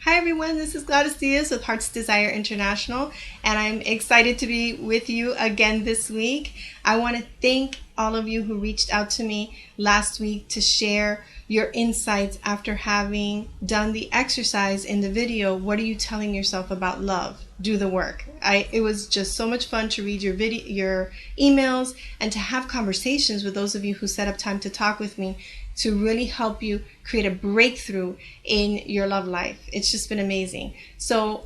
Hi everyone, this is Gladys Diaz with Heart's Desire International, and I'm excited to be with you again this week. I want to thank all of you who reached out to me last week to share your insights after having done the exercise in the video, What are you telling yourself about love? Do the work. It was just so much fun to read your emails and to have conversations with those of you who set up time to talk with me to really help you create a breakthrough in your love life. It's just been amazing. So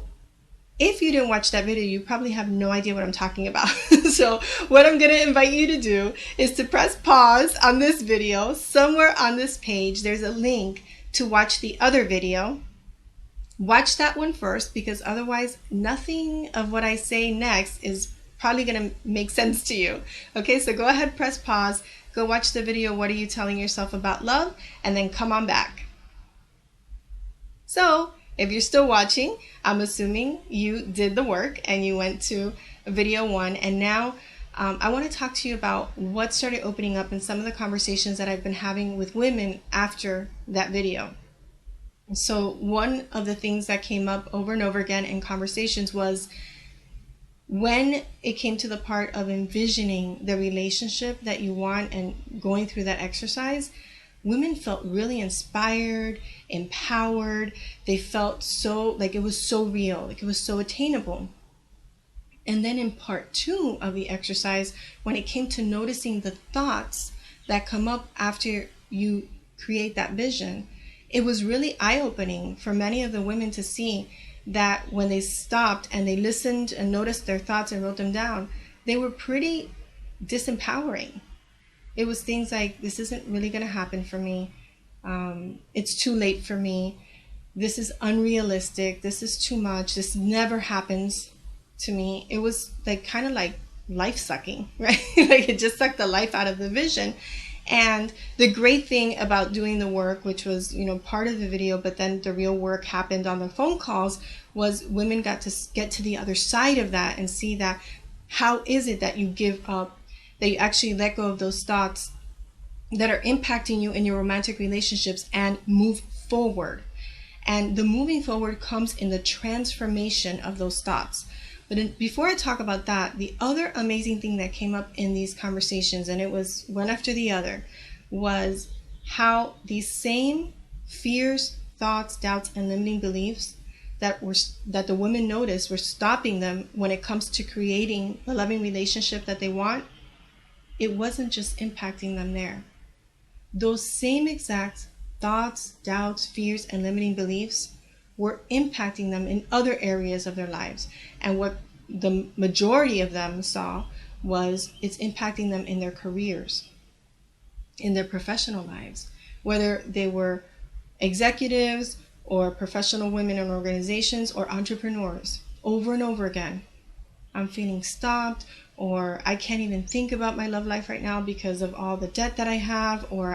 if you didn't watch that video, you probably have no idea what I'm talking about. So what I'm going to invite you to do is to press pause on this video. Somewhere on this page, there's a link to watch the other video. Watch that one first, because otherwise nothing of what I say next is probably going to make sense to you. Okay, so go ahead, press pause. Go watch the video, What are you telling yourself about love? And then come on back. So if you're still watching, I'm assuming you did the work and you went to video 1. And now I want to talk to you about what started opening up in some of the conversations that I've been having with women after that video. So one of the things that came up over and over again in conversations was when it came to the part of envisioning the relationship that you want and going through that exercise, women felt really inspired, empowered. They felt so like it was so real, like it was so attainable. And then in part 2 of the exercise, when it came to noticing the thoughts that come up after you create that vision, it was really eye-opening for many of the women to see that when they stopped and they listened and noticed their thoughts and wrote them down, they were pretty disempowering. It was things like, this isn't really going to happen for me. It's too late for me. This is unrealistic. This is too much. This never happens to me. It was like kind of like life sucking, right? Like it just sucked the life out of the vision. And the great thing about doing the work, which was, part of the video, but then the real work happened on the phone calls, was women got to get to the other side of that and see that how is it that you give up, that you actually let go of those thoughts that are impacting you in your romantic relationships and move forward. And the moving forward comes in the transformation of those thoughts. But before I talk about that, the other amazing thing that came up in these conversations, and it was one after the other, was how these same fears, thoughts, doubts, and limiting beliefs that the women noticed were stopping them when it comes to creating the loving relationship that they want. It wasn't just impacting them there. Those same exact thoughts, doubts, fears, and limiting beliefs were impacting them in other areas of their lives. And what the majority of them saw was it's impacting them in their careers, in their professional lives, whether they were executives or professional women in organizations or entrepreneurs. Over and over again, I'm feeling stopped, or I can't even think about my love life right now because of all the debt that I have, or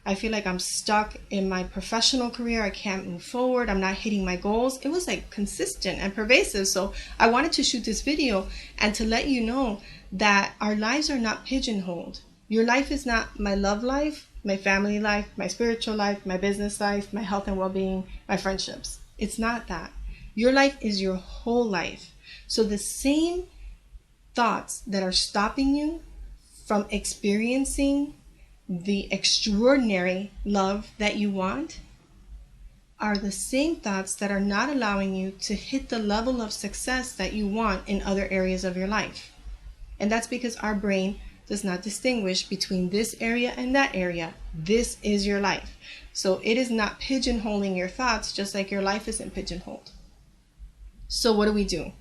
I feel like I'm stuck in my professional career. I can't move forward. I'm not hitting my goals. It was like consistent and pervasive. So I wanted to shoot this video and to let you know that our lives are not pigeonholed. Your life is not my love life, my family life, my spiritual life, my business life, my health and well-being, my friendships. It's not that. Your life is your whole life. So the same thoughts that are stopping you from experiencing the extraordinary love that you want are the same thoughts that are not allowing you to hit the level of success that you want in other areas of your life. And that's because our brain does not distinguish between this area and that area. This is your life. So it is not pigeonholing your thoughts, just like your life isn't pigeonholed. So what do?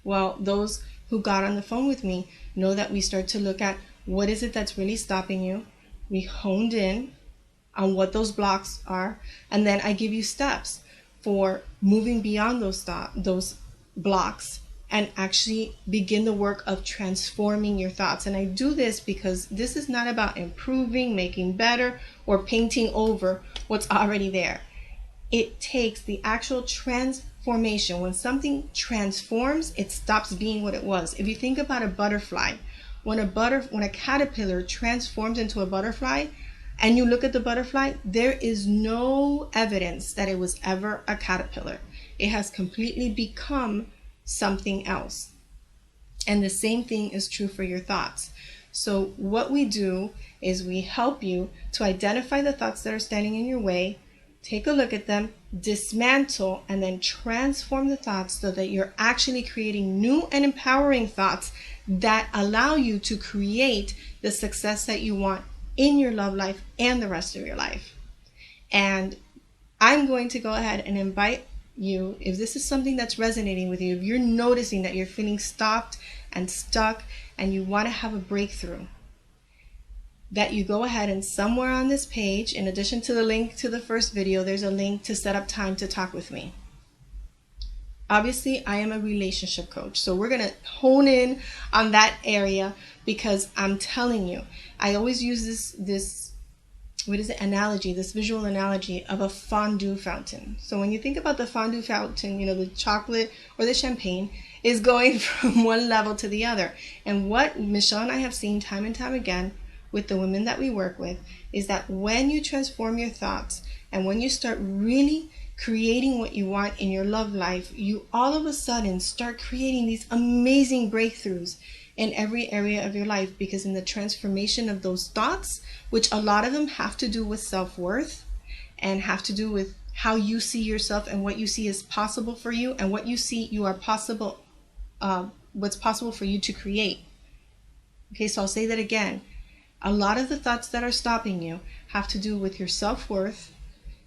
Well, those who got on the phone with me know that we start to look at what is it that's really stopping you. We honed in on what those blocks are, and then I give you steps for moving beyond those blocks and actually begin the work of transforming your thoughts. And I do this because this is not about improving, making better, or painting over what's already there. It takes the actual transformation. When something transforms, it stops being what it was. If you think about a butterfly, when a caterpillar transforms into a butterfly, and you look at the butterfly, there is no evidence that it was ever a caterpillar. It has completely become something else. And the same thing is true for your thoughts. So what we do is we help you to identify the thoughts that are standing in your way, take a look at them, dismantle, and then transform the thoughts so that you're actually creating new and empowering thoughts that allow you to create the success that you want in your love life and the rest of your life. And I'm going to go ahead and invite you, if this is something that's resonating with you, if you're noticing that you're feeling stopped and stuck and you want to have a breakthrough, that you go ahead and somewhere on this page, in addition to the link to the first video, there's a link to set up time to talk with me. Obviously, I am a relationship coach, so we're going to hone in on that area, because I'm telling you, I always use this analogy, this visual analogy of a fondue fountain. So when you think about the fondue fountain, the chocolate or the champagne is going from one level to the other. And what Michelle and I have seen time and time again with the women that we work with is that when you transform your thoughts and when you start really creating what you want in your love life, you all of a sudden start creating these amazing breakthroughs in every area of your life, because in the transformation of those thoughts, which a lot of them have to do with self-worth and have to do with how you see yourself and what you see is possible for you and what you see you are possible, what's possible for you to create. Okay, so I'll say that again. A lot of the thoughts that are stopping you have to do with your self-worth,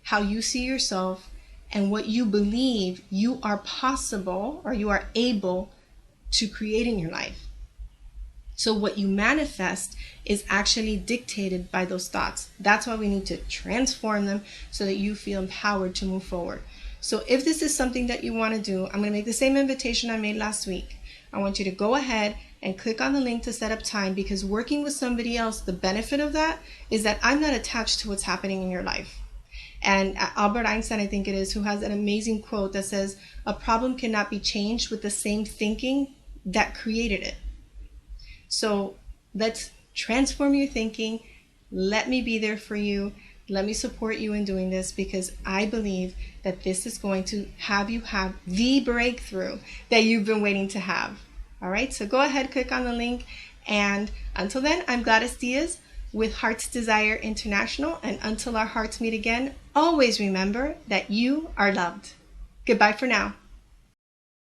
how you see yourself, and what you believe you are possible or you are able to create in your life. So what you manifest is actually dictated by those thoughts. That's why we need to transform them so that you feel empowered to move forward. So if this is something that you want to do, I'm going to make the same invitation I made last week. I want you to go ahead and click on the link to set up time, because working with somebody else, the benefit of that is that I'm not attached to what's happening in your life. And Albert Einstein, I think it is, who has an amazing quote that says, a problem cannot be changed with the same thinking that created it. So let's transform your thinking. Let me be there for you. Let me support you in doing this, because I believe that this is going to have you have the breakthrough that you've been waiting to have. All right, so go ahead, click on the link. And until then, I'm Gladys Diaz with Heart's Desire International. And until our hearts meet again, always remember that you are loved. Goodbye for now.